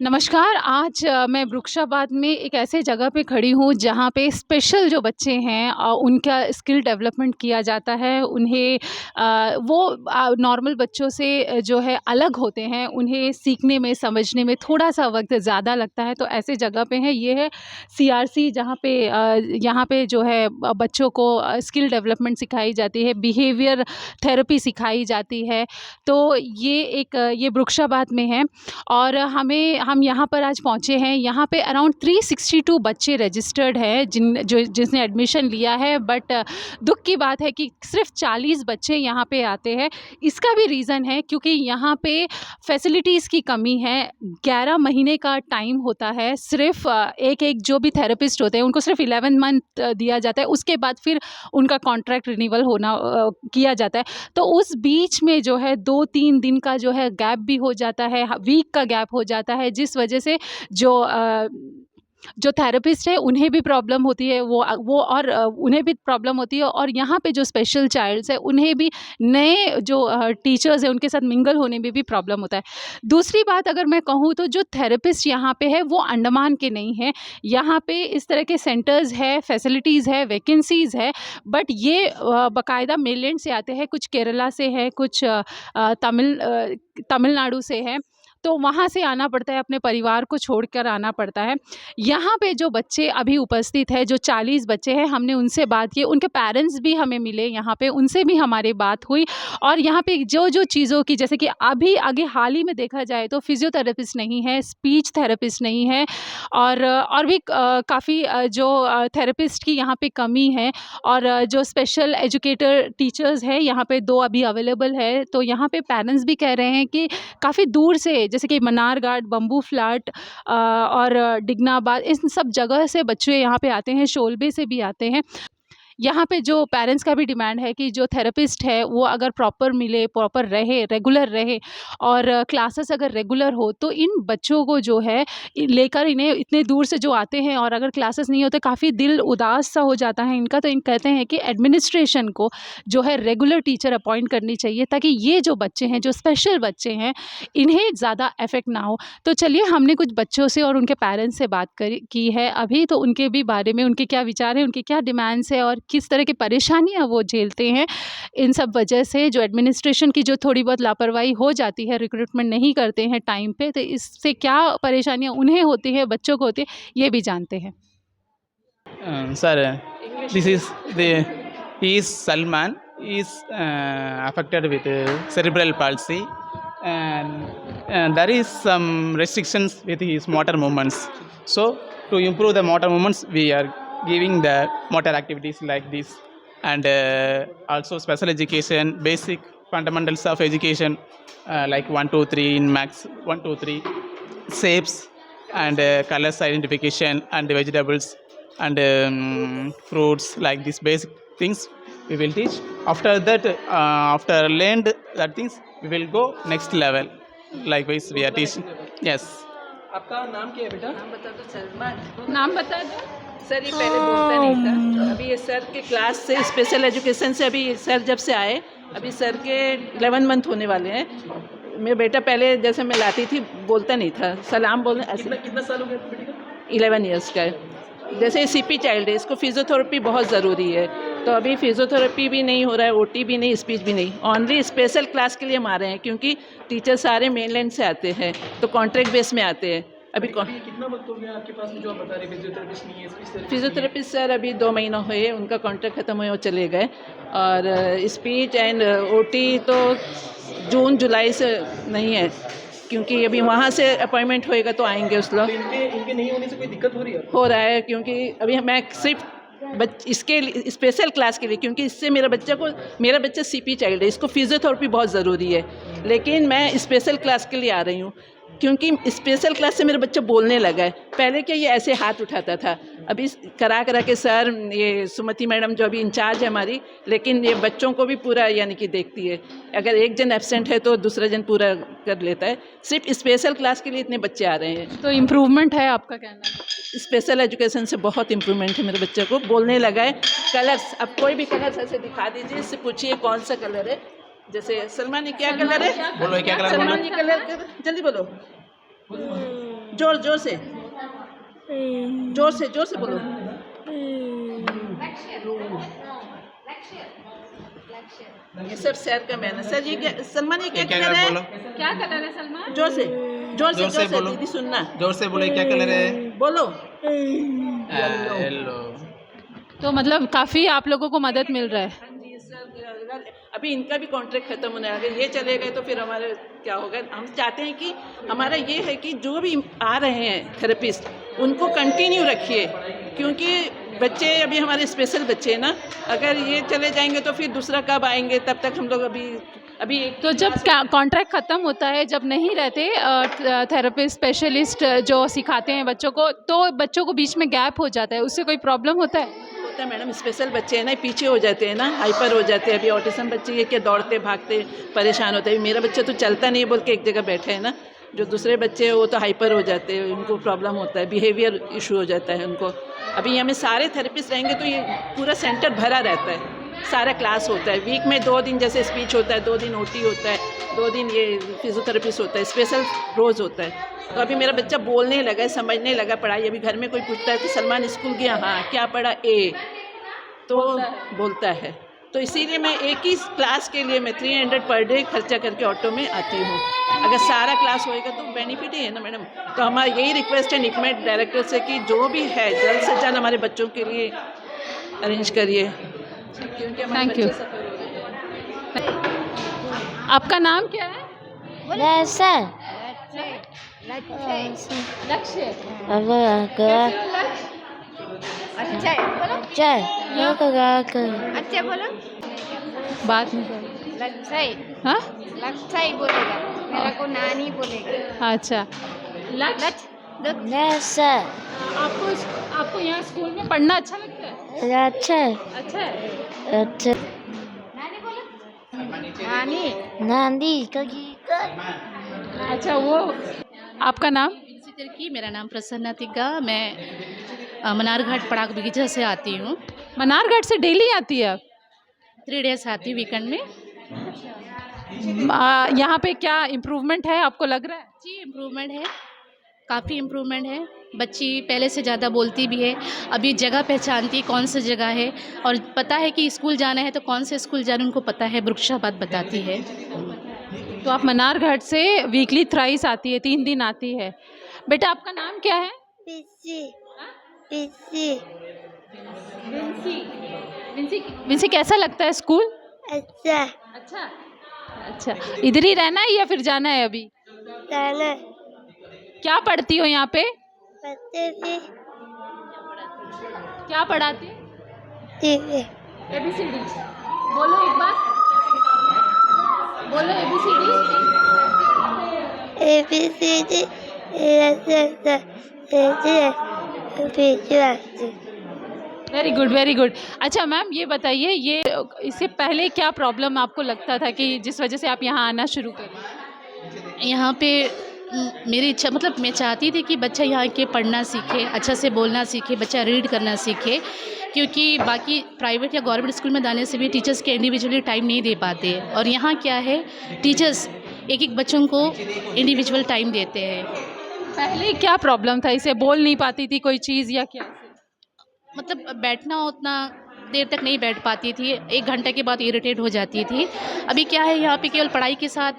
नमस्कार। आज मैं वृक्षाबाद में एक ऐसे जगह पे खड़ी हूँ जहाँ पे स्पेशल जो बच्चे हैं उनका स्किल डेवलपमेंट किया जाता है। उन्हें वो नॉर्मल बच्चों से जो है अलग होते हैं। उन्हें सीखने में, समझने में थोड़ा-सा वक़्त ज़्यादा लगता है। तो ऐसे जगह पे है, ये है सीआरसी, जहाँ पे यहाँ पे जो है बच्चों को स्किल डेवलपमेंट सिखाई जाती है, बिहेवियर थेरेपी सिखाई जाती है। तो ये वृक्षाबाद में है और हम यहाँ पर आज पहुँचे हैं। यहाँ पे अराउंड 362 बच्चे रजिस्टर्ड हैं जिसने एडमिशन लिया है, बट दुःख की बात है कि सिर्फ 40 बच्चे यहाँ पे आते हैं। इसका भी रीज़न है क्योंकि यहाँ पे फैसिलिटीज़ की कमी है। 11 महीने का टाइम होता है। सिर्फ एक जो भी थेरेपिस्ट होते हैं उनको सिर्फ 11 मंथ दिया जाता है। उसके बाद फिर उनका कॉन्ट्रैक्ट रिन्यूअल होना किया जाता है। तो उस बीच में जो है 2-3 दिन का जो है गैप भी हो जाता है, वीक का गैप हो जाता है, जिस वजह से जो थेरेपिस्ट है उन्हें भी प्रॉब्लम होती है, उन्हें भी प्रॉब्लम होती है, और यहाँ पे जो स्पेशल चाइल्ड्स है उन्हें भी नए जो टीचर्स हैं उनके साथ मिंगल होने में भी प्रॉब्लम होता है। दूसरी बात अगर मैं कहूँ तो जो थेरेपिस्ट यहाँ पे है वो अंडमान के नहीं हैं। यहाँ पे इस तरह के सेंटर्स है, फैसिलिटीज़ है, वैकेंसीज़ है, बट ये बाकायदा मेनलैंड से आते हैं, कुछ केरला से है, कुछ तमिलनाडु से है। तो वहाँ से आना पड़ता है, अपने परिवार को छोड़कर आना पड़ता है। यहाँ पे जो बच्चे अभी उपस्थित हैं, जो 40 बच्चे हैं, हमने उनसे बात की, उनके पेरेंट्स भी हमें मिले यहाँ पे, उनसे भी हमारी बात हुई। और यहाँ पे जो चीज़ों की, जैसे कि अभी आगे हाल ही में देखा जाए तो फिजियोथेरेपिस्ट नहीं है, स्पीच थेरेपिस्ट नहीं है, और भी काफ़ी जो थेरेपिस्ट की यहाँ पे कमी है। और जो स्पेशल एजुकेटर टीचर्स हैं यहाँ पे 2 अभी अवेलेबल है। तो यहाँ पे पेरेंट्स भी कह रहे हैं कि काफ़ी दूर से, जैसे कि मन्नारघाट, बम्बू फ्लैट और डिगनाबाद, इन सब जगह से बच्चे यहाँ पे आते हैं, शोलबे से भी आते हैं। यहाँ पे जो पेरेंट्स का भी डिमांड है कि जो थेरेपिस्ट है वो अगर प्रॉपर मिले, प्रॉपर रहे, रेगुलर रहे, और क्लासेस अगर रेगुलर हो तो इन बच्चों को जो है लेकर, इन्हें इतने दूर से जो आते हैं और अगर क्लासेस नहीं होते, काफ़ी दिल उदास सा हो जाता है इनका। तो इन कहते हैं कि एडमिनिस्ट्रेशन को जो है रेगुलर टीचर अपॉइंट करनी चाहिए, ताकि ये जो बच्चे हैं, जो स्पेशल बच्चे हैं, इन्हें ज़्यादा इफेक्ट ना हो। तो चलिए, हमने कुछ बच्चों से और उनके पेरेंट्स से बात की है अभी, तो उनके भी बारे में, उनके क्या विचार हैं, उनकी क्या डिमांड्स है और किस तरह की परेशानियाँ वो झेलते हैं इन सब वजह से। जो एडमिनिस्ट्रेशन की जो थोड़ी बहुत लापरवाही हो जाती है, रिक्रूटमेंट नहीं करते हैं टाइम पे, तो इससे क्या परेशानियाँ उन्हें होती है, बच्चों को होती है, ये भी जानते हैं। Sir, this is the he is Salman. He is affected with cerebral palsy, and there is some restrictions with his motor movements. So, to improve the motor movements, we are giving the motor activities like this, and also special education, basic fundamentals of education, like 1, 2, 3 in max, 1, 2, 3 shapes and colors identification and vegetables and fruits, like these basic things we will teach. After that, after learned that things, we will go next level. Likewise we are teaching. Yes. आपका नाम क्या है बेटा? नाम बता दो। सलमान। नाम बता दो। सर ये पहले बोलता नहीं था, तो अभी ये सर के क्लास से, स्पेशल एजुकेशन से, अभी सर जब से आए, अभी सर के 11 मंथ होने वाले हैं। मेरा बेटा पहले जैसे मैं लाती थी बोलता नहीं था, सलाम बोलने ऐसे। कितना साल हो गया बेटे का? 11 ईयर्स का है। जैसे सीपी चाइल्ड है, इसको फिजियोथेरेपी बहुत ज़रूरी है, तो अभी फिजियोथेरेपी भी नहीं हो रहा है, ओटी भी नहीं, स्पीच भी नहीं। ओनली स्पेशल क्लास के लिए हम आ रहे हैं, क्योंकि टीचर सारे मेनलैंड से आते हैं, तो कॉन्ट्रैक्ट बेस में आते हैं। अभी कितना वक्त हो गया आपके पास में जो आप बता रहे फिजियोथेरेपिस्ट नहीं है, स्पीच थेरेपिस्ट? फिजियोथेरेपिस्ट सर अभी 2 महीना हुए, उनका कॉन्ट्रैक्ट ख़त्म हुए, वो चले गए। और स्पीच एंड ओटी तो जून जुलाई से नहीं है, क्योंकि अभी वहाँ से अपॉइंटमेंट होएगा तो आएंगे उस लोग। इनके नहीं होने से कोई दिक्कत हो रही है? हो रहा है, क्योंकि अभी मैं सिर्फ इसके स्पेशल क्लास के लिए, क्योंकि इससे मेरा बच्चा सीपी चाइल्ड है, इसको फिजियोथेरेपी बहुत ज़रूरी है, लेकिन मैं स्पेशल क्लास के लिए आ रही हूँ, क्योंकि स्पेशल क्लास से मेरा बच्चा बोलने लगा है। पहले क्या ये ऐसे हाथ उठाता था, अभी करा के सर, ये सुमति मैडम जो अभी इंचार्ज है हमारी, लेकिन ये बच्चों को भी पूरा यानी कि देखती है। अगर एक जन एब्सेंट है तो दूसरा जन पूरा कर लेता है। सिर्फ स्पेशल क्लास के लिए इतने बच्चे आ रहे हैं। तो इम्प्रूवमेंट है आपका कहना है? स्पेशल एजुकेशन से बहुत इम्प्रूवमेंट है, मेरे बच्चे को बोलने लगा है। कलर्स, अब कोई भी कलर्स ऐसे दिखा दीजिए, इससे पूछिए कौन सा कलर है। जैसे सलमान, ये क्या कलर है? बोलो क्या कलर? सलमान, ये कलर जल्दी बोलो। जोर जोर से, जोर से बोलो। ये सब सर का मेहनत। सर ये क्या, सलमान ये क्या क्या कलर बोलो? है? क्या कलर है सलमान? जोर से, जोर से बोलो। दीदी सुनना। जोर से बोलो, क्या कलर है? बोलो। येलो। तो मतलब काफ़ी आप लोगों को मदद मिल रहा है। हाँ जी सर, अगर अभी इनका भी कॉन्ट्रैक्ट खत्म होने, अगर ये चले गए तो फिर हमारे क्या होगा। हम चाहते हैं कि हमारा ये है कि जो भी आ रहे हैं थेरेपिस्ट उनको कंटिन्यू रखिए, क्योंकि बच्चे अभी हमारे स्पेशल बच्चे हैं ना, अगर ये चले जाएंगे तो फिर दूसरा कब आएंगे, तब तक हम लोग अभी एक तो जब कॉन्ट्रैक्ट ख़त्म होता है, जब नहीं रहते थेरेपिस्ट स्पेशलिस्ट जो सिखाते हैं बच्चों को, तो बच्चों को बीच में गैप हो जाता है, उससे कोई प्रॉब्लम होता है? होता है मैडम। स्पेशल बच्चे हैं ना, पीछे हो जाते हैं ना, हाइपर हो जाते हैं। अभी ऑटिज्म बच्चे ये क्या दौड़ते भागते परेशान होते हैं। मेरा बच्चा तो चलता नहीं बोल के एक जगह बैठे है ना। जो दूसरे बच्चे हैं वो तो हाइपर हो जाते हैं, उनको प्रॉब्लम होता है, बिहेवियर इशू हो जाता है उनको। अभी हमें सारे थेरेपिस्ट रहेंगे तो ये पूरा सेंटर भरा रहता है, सारा क्लास होता है। वीक में 2 दिन जैसे स्पीच होता है, 2 दिन ओटी होता है, 2 दिन ये फिजियोथेरेपिस्ट होता है, स्पेशल रोज़ होता है। तो अभी मेरा बच्चा बोलने लगा है, समझने लगा पढ़ाई। अभी घर में कोई पूछता है कि सलमान स्कूल गया, हाँ क्या पढ़ा, ए, तो बोलता है। तो इसीलिए मैं एक ही क्लास के लिए मैं 300 पर डे खर्चा करके ऑटो में आती हूँ। अगर सारा क्लास होएगा तो बेनिफिट ही है ना मैडम। तो हमारा यही रिक्वेस्ट है निकमेट डायरेक्टर से कि जो भी है जल्द से जल्द हमारे बच्चों के लिए अरेंज करिए, क्योंकि हमारे Thank you. बच्चे सफ़र हो रहे हैं। आपका नाम क्या है? Listen. लक्ष्य। अच्छा बोलो। बात नहीं कर। लक्षय हाँ? लक्षय बोलेगा, मेरा को नानी बोलेगा। अच्छा। लक्ष्य। Listen. आपको आपको यहाँ स्कूल में पढ़ना अच्छा लगता है? अच्छा अच्छा है। अच्छा नानी। नानी कगी अच्छा, वो आपका नाम? की मेरा नाम प्रसन्ना तिग्गा। मैं मनारघाट पड़ाक बगीचा से आती हूँ। मनारगढ़ से डेली आती है आप? 3 डेज आती हूँ वीकेंड में। यहाँ पे क्या इम्प्रूवमेंट है आपको लग रहा है? जी इम्प्रूवमेंट है, काफ़ी इम्प्रूवमेंट है। बच्ची पहले से ज़्यादा बोलती भी है, अभी जगह पहचानती है कौन सी जगह है, और पता है कि स्कूल जाना है तो कौन से स्कूल जाना उनको पता है, वृक्षाबाद बताती है। तो आप मनारगढ़ से वीकली थ्राइस आती है, 3 दिन आती है। बेटा आपका नाम क्या है? पिसी पिसी विंसी। विंसी, विंसी कैसा लगता है स्कूल? अच्छा अच्छा। अच्छा, इधर ही रहना है या फिर जाना है अभी? गाना क्या पढ़ती हो यहाँ पे? पत्ते भी क्या पढ़ाती हो? टीवी ABCD बोलो एक बार, बोलो ABCD। ABCD very good, very good. अच्छा मैम, ये बताइए, ये इससे पहले क्या प्रॉब्लम आपको लगता था कि जिस वजह से आप यहाँ आना शुरू करें? यहाँ पे मेरी इच्छा, मतलब मैं चाहती थी कि बच्चा यहाँ के पढ़ना सीखे, अच्छा से बोलना सीखे, बच्चा रीड करना सीखे, क्योंकि बाकी प्राइवेट या गवर्नमेंट स्कूल में जाने से भी टीचर्स के इंडिविजुअली टाइम नहीं दे पाते, और यहाँ क्या है, टीचर्स एक एक बच्चों को इंडिविजुअल टाइम देते हैं। पहले क्या प्रॉब्लम था, इसे बोल नहीं पाती थी कोई चीज़ या क्या? मतलब बैठना उतना देर तक नहीं बैठ पाती थी, 1 घंटे के बाद इरिटेट हो जाती थी। अभी क्या है, यहाँ पे केवल पढ़ाई के साथ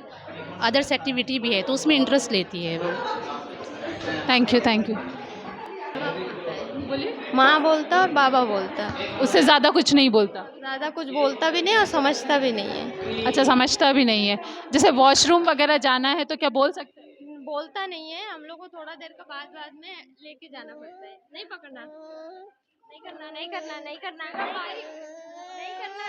अदर्स एक्टिविटी भी है, तो उसमें इंटरेस्ट लेती है वो। Thank you, thank you. बोलिए। माँ बोलता और बाबा बोलता, उससे ज़्यादा कुछ नहीं बोलता? ज़्यादा कुछ बोलता भी नहीं और समझता भी नहीं है। अच्छा, समझता भी नहीं है। जैसे वॉशरूम वगैरह जाना है तो क्या बोल सकते हैं? बोलता नहीं है, हम लोग को थोड़ा देर का बाद बाद में लेके जाना पड़ता है। नहीं पकड़ना, नहीं करना, नहीं करना, नहीं करना, नहीं करना,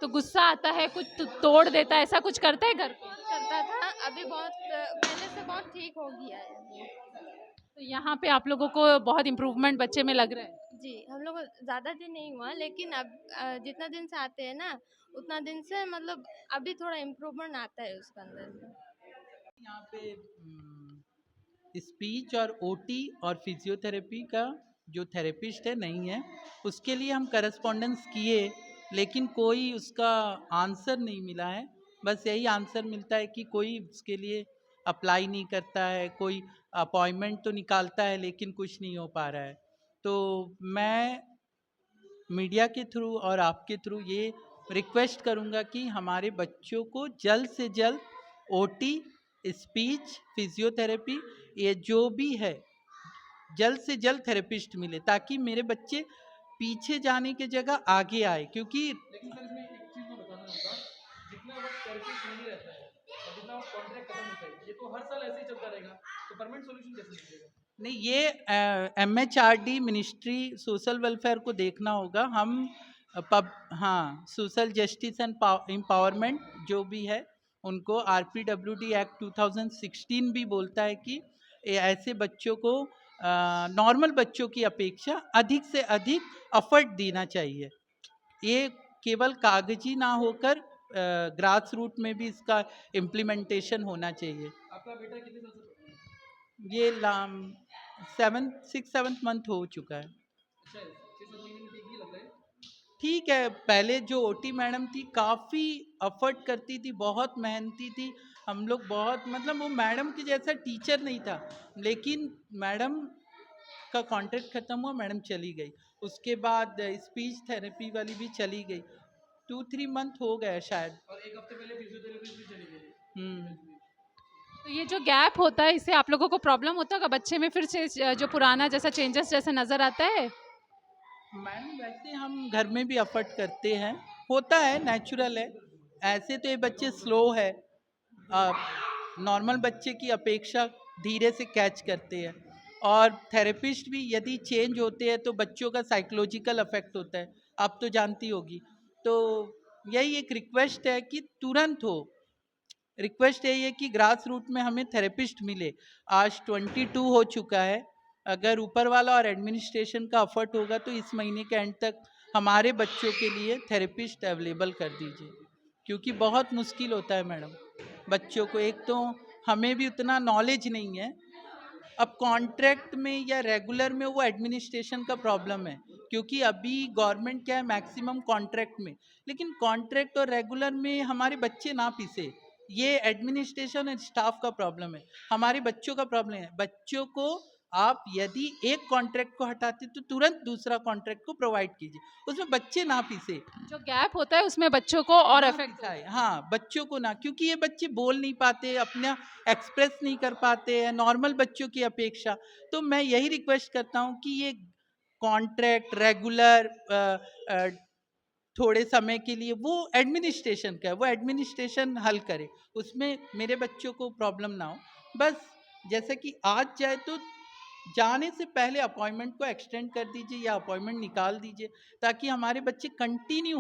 तो गुस्सा आता है, कुछ तोड़ देता है, ऐसा कुछ करता है घर पे? करता था। अभी बहुत पहले से बहुत ठीक हो गया है अभी। तो यहाँ पे आप लोगों को बहुत इम्प्रूवमेंट बच्चे में लग रहा है? जी, हम लोग को ज़्यादा दिन नहीं हुआ, लेकिन अब जितना दिन से आते हैं ना, उतना दिन से मतलब अभी थोड़ा इम्प्रूवमेंट आता है उसके अंदर में। यहाँ पे स्पीच और ओटी और फिजियोथेरेपी का जो थेरेपिस्ट है नहीं है। उसके लिए हम करस्पॉन्डेंस किए, लेकिन कोई उसका आंसर नहीं मिला है। बस यही आंसर मिलता है कि कोई उसके लिए अप्लाई नहीं करता है, कोई अपॉइंटमेंट तो निकालता है लेकिन कुछ नहीं हो पा रहा है। तो मैं मीडिया के थ्रू और आपके थ्रू ये रिक्वेस्ट करूँगा कि हमारे बच्चों को जल्द से जल्द ओटी, स्पीच, फिजियोथेरेपी, ये जो भी है जल्द से जल्द थेरेपिस्ट मिले, ताकि मेरे बच्चे पीछे जाने की जगह आगे आए। क्योंकि लेकिन सर इसमें एक चीज़ मैं बताना चाहूँगा, जितना वक्त थेरेपिस्ट नहीं रहता है और जितना वक्त कॉन्ट्रैक्ट खत्म होता है, ये तो हर साल ऐसे ही चलता रहेगा, तो परमानेंट सॉल्यूशन कैसे मिलेगा? नहीं, ये MHRD मिनिस्ट्री सोशल वेलफेयर को देखना होगा। हम हाँ, सोशल जस्टिस एंड एम्पावरमेंट जो भी है उनको RPWD एक्ट 2016 भी बोलता है कि ऐसे बच्चों को नॉर्मल बच्चों की अपेक्षा अधिक से अधिक एफर्ट देना चाहिए। ये केवल कागजी ना होकर ग्रास रूट में भी इसका इम्प्लीमेंटेशन होना चाहिए। आपका बेटा कितने साल से पढ़ रहा है? ये 6-7 मंथ हो चुका है। अच्छा है, 6-7 महीने में ठीक ही लग रहा है। ठीक है, पहले जो ओटी मैडम थी काफ़ी एफर्ट करती थी, बहुत मेहनती थी। हम लोग बहुत, मतलब वो मैडम के जैसा टीचर नहीं था, लेकिन मैडम का कॉन्ट्रैक्ट ख़त्म हुआ, मैडम चली गई। उसके बाद स्पीच थेरेपी वाली भी चली गई। 2-3 मंथ हो गए शायद। और एक हफ्ते पहले फिजियोथेरेपिस्ट भी चली गई। तो ये जो गैप होता है, इससे आप लोगों को प्रॉब्लम होता होगा बच्चे में, फिर से जो पुराना जैसा चेंजेस जैसा नज़र आता है? मैम वैसे हम घर में भी एफर्ट करते हैं, होता है, नेचुरल है। ऐसे तो ये बच्चे स्लो है, नॉर्मल बच्चे की अपेक्षा धीरे से कैच करते हैं। और थेरेपिस्ट भी यदि चेंज होते हैं तो बच्चों का साइकोलॉजिकल अफेक्ट होता है, आप तो जानती होगी। तो यही एक रिक्वेस्ट है कि तुरंत हो, रिक्वेस्ट यही है कि ग्रास रूट में हमें थेरेपिस्ट मिले। आज 22 हो चुका है, अगर ऊपर वाला और एडमिनिस्ट्रेशन का एफर्ट होगा तो इस महीने के एंड तक हमारे बच्चों के लिए थेरेपिस्ट अवेलेबल कर दीजिए, क्योंकि बहुत मुश्किल होता है मैडम बच्चों को। एक तो हमें भी उतना नॉलेज नहीं है, अब कॉन्ट्रैक्ट में या रेगुलर में वो एडमिनिस्ट्रेशन का प्रॉब्लम है, क्योंकि अभी गवर्नमेंट क्या है मैक्सिमम कॉन्ट्रैक्ट में, लेकिन कॉन्ट्रैक्ट और रेगुलर में हमारे बच्चे ना पिसे। ये एडमिनिस्ट्रेशन और स्टाफ का प्रॉब्लम है, हमारे बच्चों का प्रॉब्लम है। बच्चों को आप यदि एक कॉन्ट्रैक्ट को हटाते तो तुरंत दूसरा कॉन्ट्रैक्ट को प्रोवाइड कीजिए, उसमें बच्चे ना पिसे। जो गैप होता है उसमें बच्चों को और अफेक्ट है, हाँ, बच्चों को ना, क्योंकि ये बच्चे बोल नहीं पाते, अपना एक्सप्रेस नहीं कर पाते हैं नॉर्मल बच्चों की अपेक्षा। तो मैं यही रिक्वेस्ट करता हूँ कि ये कॉन्ट्रैक्ट रेगुलर थोड़े समय के लिए वो एडमिनिस्ट्रेशन का है, वो एडमिनिस्ट्रेशन हल करे, उसमें मेरे बच्चों को प्रॉब्लम ना हो। बस जैसे कि आज जाए तो जाने से पहले अपॉइंटमेंट को एक्सटेंड कर दीजिए या अपॉइंटमेंट निकाल दीजिए, ताकि हमारे बच्चे कंटिन्यू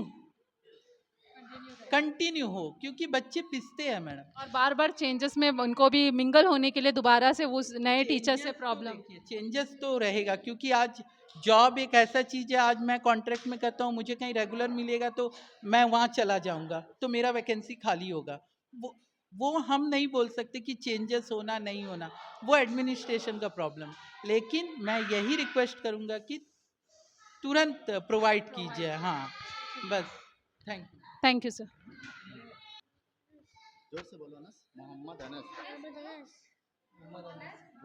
हो, क्योंकि बच्चे पिसते हैं मैडम। और बार बार चेंजेस में उनको भी मिंगल होने के लिए दोबारा से वो नए टीचर से प्रॉब्लम। चेंजेस तो रहेगा, क्योंकि आज जॉब एक ऐसा चीज़ है, आज मैं कॉन्ट्रैक्ट में करता हूँ, मुझे कहीं रेगुलर मिलेगा तो मैं वहाँ चला जाऊँगा, तो मेरा वैकेंसी खाली होगा। वो हम नहीं बोल सकते कि चेंजेस होना नहीं होना, वो एडमिनिस्ट्रेशन का प्रॉब्लम। लेकिन मैं यही रिक्वेस्ट करूँगा कि तुरंत प्रोवाइड कीजिए। हाँ, बस, थैंक यू सर। जोर से बोलो ना। मोहम्मद अनस।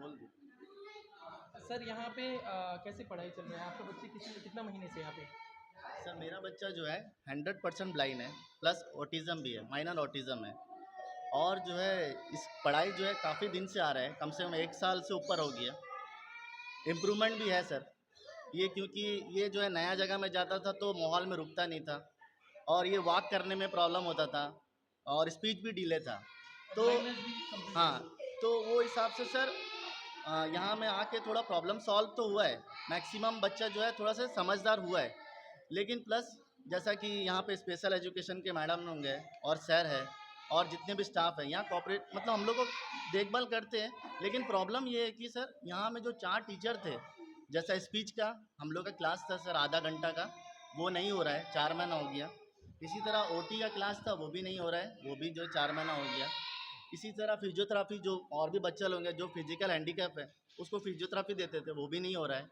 बोल दो। सर यहाँ पे कैसे पढ़ाई चल रही है? आपका बच्चे कितना महीने से यहाँ पे? सर मेरा बच्चा जो है 100% ब्लाइंड है, प्लस ऑटिज़म भी है, माइनर ऑटिज़म है। और जो है इस पढ़ाई जो है काफ़ी दिन से आ रहा है, कम से कम 1 साल से ऊपर हो गया। इम्प्रूवमेंट भी है सर, ये क्योंकि ये जो है नया जगह में जाता था तो माहौल में रुकता नहीं था, और ये वॉक करने में प्रॉब्लम होता था, और स्पीच भी डिले था। तो हाँ, तो वो हिसाब से सर यहाँ में आके थोड़ा प्रॉब्लम सॉल्व तो हुआ है, मैक्सिमम बच्चा जो है थोड़ा सा समझदार हुआ है। लेकिन प्लस जैसा कि यहाँ पे स्पेशल एजुकेशन के मैडम होंगे और सर है और जितने भी स्टाफ है यहाँ कॉपरेट, मतलब हम लोग को देखभाल करते हैं। लेकिन प्रॉब्लम ये है कि सर यहाँ में जो 4 टीचर थे, जैसा स्पीच का हम लोग का क्लास था सर आधा घंटा का, वो नहीं हो रहा है, 4 महीना हो गया। इसी तरह ओटी का क्लास था, वो भी नहीं हो रहा है, वो भी जो 4 महीना हो गया। इसी तरह फिजियोथेरापी, जो और भी बच्चे लोग हैं जो फिजिकल हैंडीकैप है, उसको फिजियोथेरापी देते थे, वो भी नहीं हो रहा है।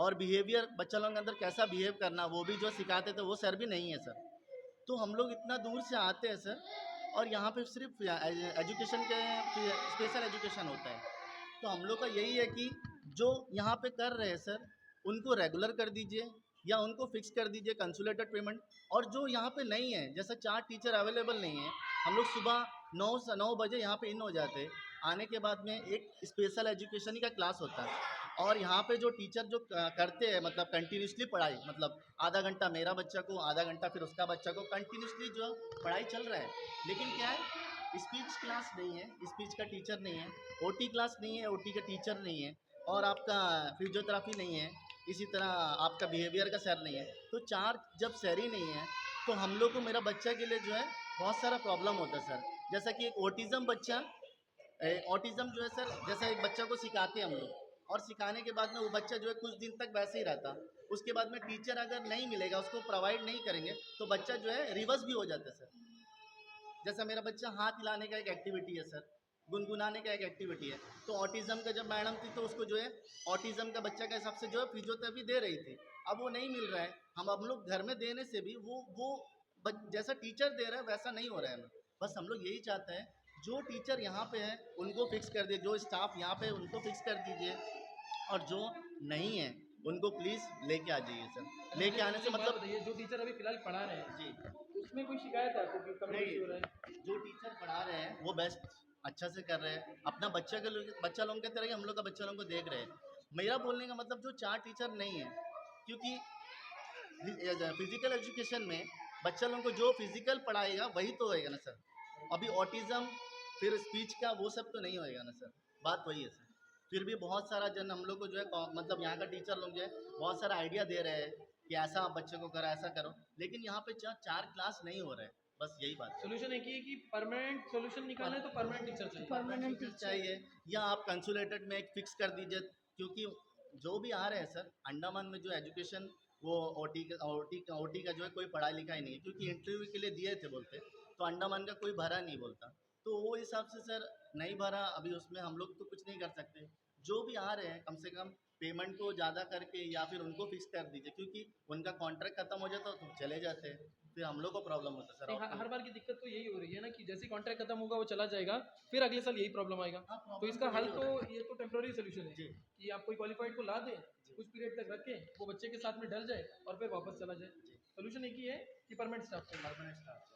और बिहेवियर बच्चा लोगों के अंदर कैसा बिहेव करना वो भी जो सिखाते थे वो सर भी नहीं है सर। तो हम लोग इतना दूर से आते हैं सर, और यहाँ पे सिर्फ एजुकेशन के स्पेशल एजुकेशन होता है। तो हम लोग का यही है कि जो यहाँ पे कर रहे हैं सर उनको रेगुलर कर दीजिए या उनको फिक्स कर दीजिए कंसोलिडेटेड पेमेंट। और जो यहाँ पे नहीं है, जैसे 4 टीचर अवेलेबल नहीं है, हम लोग सुबह 9 बजे यहाँ पे इन हो जाते हैं। आने के बाद में एक स्पेशल एजुकेशन का क्लास होता है, और यहाँ पे जो टीचर जो करते हैं मतलब कंटिन्यूसली पढ़ाई, मतलब आधा घंटा मेरा बच्चा को, आधा घंटा फिर उसका बच्चा को, कंटिन्यूसली जो पढ़ाई चल रहा है। लेकिन क्या है, स्पीच क्लास नहीं है, स्पीच का टीचर नहीं है, ओटी क्लास नहीं है, ओटी का टीचर नहीं है, और आपका फिजियोथेरेपी नहीं है, इसी तरह आपका बिहेवियर का सर नहीं है। तो 4 जब सर ही नहीं है तो हम लोग को, मेरा बच्चा के लिए जो है बहुत सारा प्रॉब्लम होता है सर। जैसा कि एक ऑटिज़म बच्चा, ऑटिज़म जो है सर, जैसा एक बच्चा को सिखाते हैं हम लोग, और सिखाने के बाद में वो बच्चा जो है कुछ दिन तक वैसे ही रहता, उसके बाद में टीचर अगर नहीं मिलेगा, उसको प्रोवाइड नहीं करेंगे, तो बच्चा जो है रिवर्स भी हो जाता है सर। जैसा मेरा बच्चा हाथ हिलाने का एक एक्टिविटी है सर, गुनगुनाने का एक एक्टिविटी है, तो ऑटिज़म का जब मैडम थी तो उसको जो है ऑटिज़म का बच्चा के हिसाब से जो है फिजियोथेरेपी दे रही थी। अब वो नहीं मिल रहा है, हम लोग घर में देने से भी वो जैसा टीचर दे रहा है वैसा नहीं हो रहा है। बस हम लोग यही चाहते हैं, जो टीचर यहाँ पे है उनको फिक्स कर दीजिए, जो स्टाफ यहाँ पे उनको फिक्स कर दीजिए, और जो नहीं है उनको प्लीज़ लेके आ जाइए सर। लेके आने से मतलब बताइए, जो टीचर अभी फिलहाल पढ़ा रहे हैं जी, उसमें कोई शिकायत है आपको कि कमी हो रहा है? जो टीचर पढ़ा रहे हैं वो बेस्ट अच्छा से कर रहे हैं, अपना बच्चा लोगों की तरह ही हम लोग का बच्चा लोगों को देख रहे हैं। मेरा बोलने का मतलब जो 4 टीचर नहीं है, क्योंकि फिजिकल एजुकेशन में बच्चा लोगों को जो फिजिकल पढ़ाएगा वही तो होएगा ना सर। अभी ऑटिज़म फिर स्पीच का वो सब तो नहीं होएगा ना सर, बात वही है सर। फिर भी बहुत सारा जन हम लोग को जो है मतलब यहाँ का टीचर लोग जो है बहुत सारा आइडिया दे रहे हैं कि ऐसा आप बच्चे को करो, ऐसा करो, लेकिन यहाँ पे 4 क्लास नहीं हो रहे हैं। बस यही बात है। सोल्यूशन एक ही है कि परमानेंट सोल्यूशन निकालना है तो परमानेंट टीचर चाहिए। परमानेंट टीचर चाहिए, या आप कंसोलिडेटेड में एक फिक्स कर दीजिए, क्योंकि जो भी आ रहे हैं सर अंडमान में जो एजुकेशन वो ओटी का जो है कोई पढ़ाई लिखाई नहीं है, क्योंकि इंटरव्यू के लिए दिए थे बोलते, तो अंडमान का कोई भरा नहीं बोलता, तो वो हिसाब से सर नहीं भरा। अभी उसमें हम लोग तो कुछ नहीं कर सकते। जो भी आ रहे हैं कम से कम पेमेंट को ज़्यादा करके या फिर उनको फिक्स कर दीजिए, क्योंकि उनका कॉन्ट्रैक्ट खत्म हो जाता तो चले जाते हैं, फिर हम लोग को प्रॉब्लम होता है सर। हर बार की दिक्कत तो यही हो रही है ना कि जैसे कॉन्ट्रैक्ट खत्म होगा वो चला जाएगा, फिर अगले साल यही प्रॉब्लम आएगा। तो इसका हल तो ये तो टेम्प्रोरी सोल्यूशन है कि आप कोई क्वालिफाइड को ला दें, कुछ पीरियड तक रखें, वो बच्चे के साथ में डल जाए और फिर वापस चला जाए। सोल्यूशन एक ही है कि परमानेंट स्टाफ चाहिए। परमानेंट स्टाफ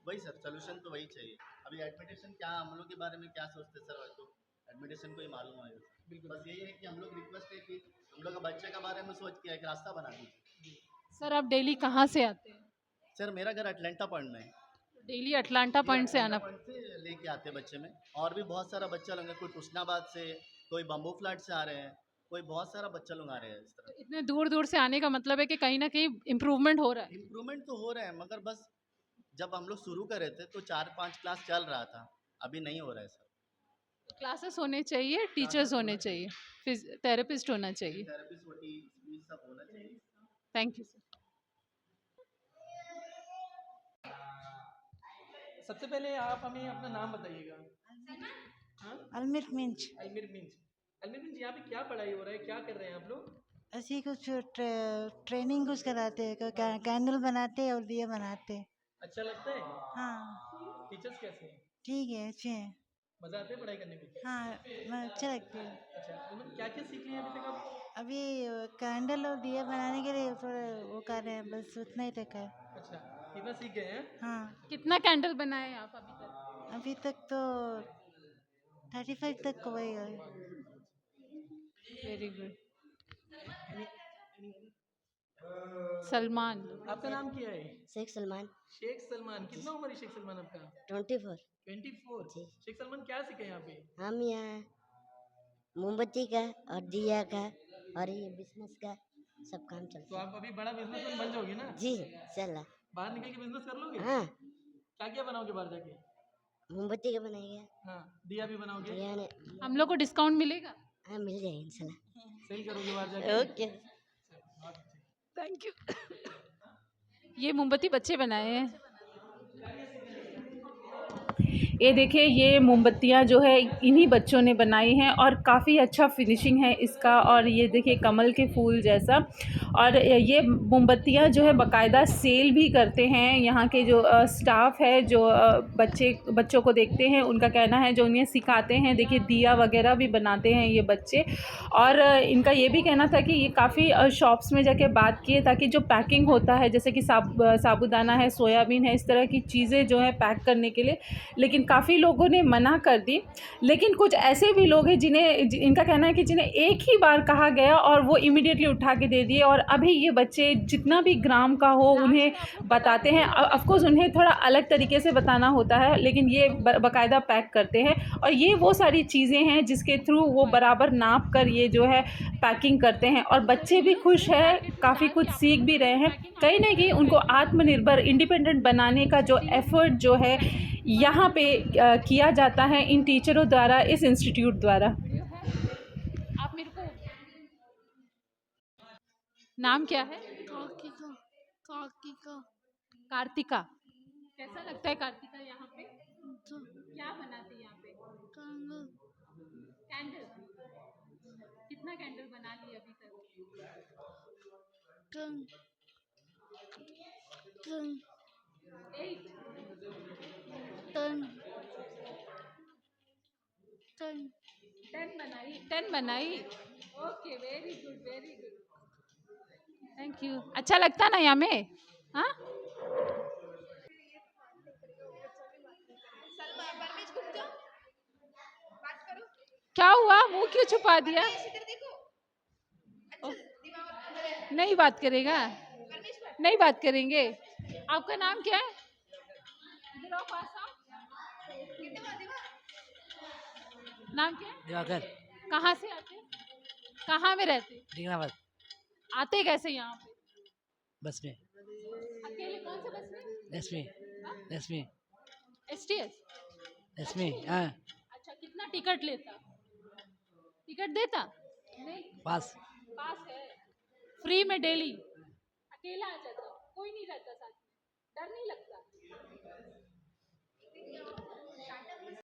वही सर, सोल्यूशन तो वही चाहिए। अभी एडमिटेशन क्या हम लोग के बारे में क्या सोचते सर, तो एडमिटेशन को ही मालूम है। बिल्कुल, बस यही है कि हम लोग रिक्वेस्ट है कि हम लोग का बच्चे के बारे में सोच के एक रास्ता बना दीजिए। सर आप डेली कहाँ से आते हैं? सर मेरा घर अटलांटा पॉइंट में है। डेली अटलांटा पॉइंट से आना पॉइंट से लेके आते हैं बच्चे में, और भी बहुत सारा बच्चा लोग है, कोई कृष्णाबाद से, कोई बम्बू फ्लैट से आ रहे हैं, कोई बहुत सारा बच्चा लोग आ रहे हैं। इस तरह इतने दूर दूर से आने का मतलब है कि कहीं ना कहीं इम्प्रूवमेंट हो रहा है। इम्प्रूवमेंट तो हो रहा है, मगर बस जब हम लोग शुरू कर रहे थे तो 4-5 क्लास चल रहा था, अभी नहीं हो रहा है सर। क्लासेस होने चाहिए, टीचर्स होने चाहिए, थेरेपिस्ट होना चाहिए। थेरेपिस्ट होती सब होना चाहिए। Thank you sir. सबसे पहले आप हमें अपना नाम बताइएगा। हाँ? अलमिर मिंच। अलमिर मिंच। अलमिर मिंच, यहाँ पे क्या पढ़ाई हो रहा है, क्या कर रहे हैं आप लोग? ऐसी कुछ ट्रेनिंग कुछ कराते हैं, कैंडल बनाते हैं और दिया बनाते हैं। अच्छा लगता है? हाँ टीचर्स कैसे हैं? ठीक है, अच्छे हैं। मजा आता है पढ़ाई करने में? हाँ अच्छा लगता है। अच्छा, तो क्या क्या सीख लिया अभी तक आप? अभी कैंडल और दिया बनाने के लिए थोड़ा वो कर रहे हैं, बस उतना ही तक है। अच्छा, कितना सीख गए हैं? हाँ कितना कैंडल बनाए आप अभी तक? अभी तक तो 35 तक हो गई है। Very good. सलमान। आपका नाम क्या है? शेख सलमान। शेख सलमान। कितना उम्र है शेख सलमान आपका? 24। 24। जी। शेख सलमान क्या सीखे यहाँ पे? हम यहाँ मोमबत्ती का और दिया का और ये बिजनेस का सब काम तो चलता आप अभी बड़ा बिजनेसमैन बन जाओगे ना? है। जी चला। बाहर निकल के बिजनेस कर लोगे? हाँ क्या क्या बनाओगे बाहर जाके? मोमबत्ती का बनाएगा, हाँ, दिया भी बनाओगे? दिया ने हम लोग को डिस्काउंट मिलेगा? हाँ मिल जाएगा इंशाल्लाह। सेल करोगे बाहर जाके? Okay thank you. ये मोमबत्ती बच्चे बनाए हैं। ये देखिए, ये मोमबत्तियाँ जो है इन्हीं बच्चों ने बनाई हैं और काफ़ी अच्छा फिनिशिंग है इसका। और ये देखिए कमल के फूल जैसा। और ये मोमबत्तियाँ जो है बाकायदा सेल भी करते हैं। यहाँ के जो स्टाफ है, जो बच्चों को देखते हैं, उनका कहना है, जो उन्हें सिखाते हैं। देखिए दिया वगैरह भी बनाते हैं ये बच्चे। और इनका ये भी कहना था कि ये काफ़ी शॉप्स में जाके बात किए, ताकि जो पैकिंग होता है, जैसे कि साबूदाना है, सोयाबीन है, इस तरह की चीज़ें जो है पैक करने के लिए, लेकिन काफ़ी लोगों ने मना कर दी। लेकिन कुछ ऐसे भी लोग हैं इनका कहना है कि जिन्हें एक ही बार कहा गया और वो इमीडिएटली उठा के दे दिए। और अभी ये बच्चे जितना भी ग्राम का हो उन्हें बताते हैं। ऑफ कोर्स उन्हें थोड़ा अलग तरीके से बताना होता है, लेकिन ये बाकायदा पैक करते हैं। और ये वो सारी चीज़ें हैं जिसके थ्रू वो बराबर नाप कर ये जो है पैकिंग करते हैं। और बच्चे भी खुश हैं, काफ़ी कुछ सीख भी रहे हैं। कहीं ना कहीं उनको आत्मनिर्भर, इंडिपेंडेंट बनाने का जो एफ़र्ट जो है यहाँ पे किया जाता है इन टीचरों द्वारा, इस इंस्टीट्यूट द्वारा। आप मेरे को नाम क्या है? कार्तिका कार्तिका कार्तिका। कैसा लगता है कार्तिका यहाँ पे? तो क्या बनाती है यहाँ पे? Kangal candle. कितना कैंडल बना ली अभी तक? Ton ton 8। टन टन 10 बनाई। 10 बनाई। Okay, very good, very good. Thank you. अच्छा लगता ना यहाँ में? हाँ, क्या हुआ? मुंह क्यों छुपा दिया? ओ, नहीं बात करेगा? नहीं बात करेंगे? आपका नाम क्या है? इधर आओ, पास आओ। नाम क्या है? दिवाकर कहाँ से आते? कहाँ में रहते? डिगनाबाद आते कैसे यहाँ पे? बस में अकेले? कौन से बस में? रश्मि रश्मि एसटीएस? रश्मि हाँ अच्छा, कितना टिकट लेता? टिकट देता? नहीं। पास पास है। फ्री में डेली? अकेला आ जाता? कोई नहीं रहता साथ में? डर नहीं लगता?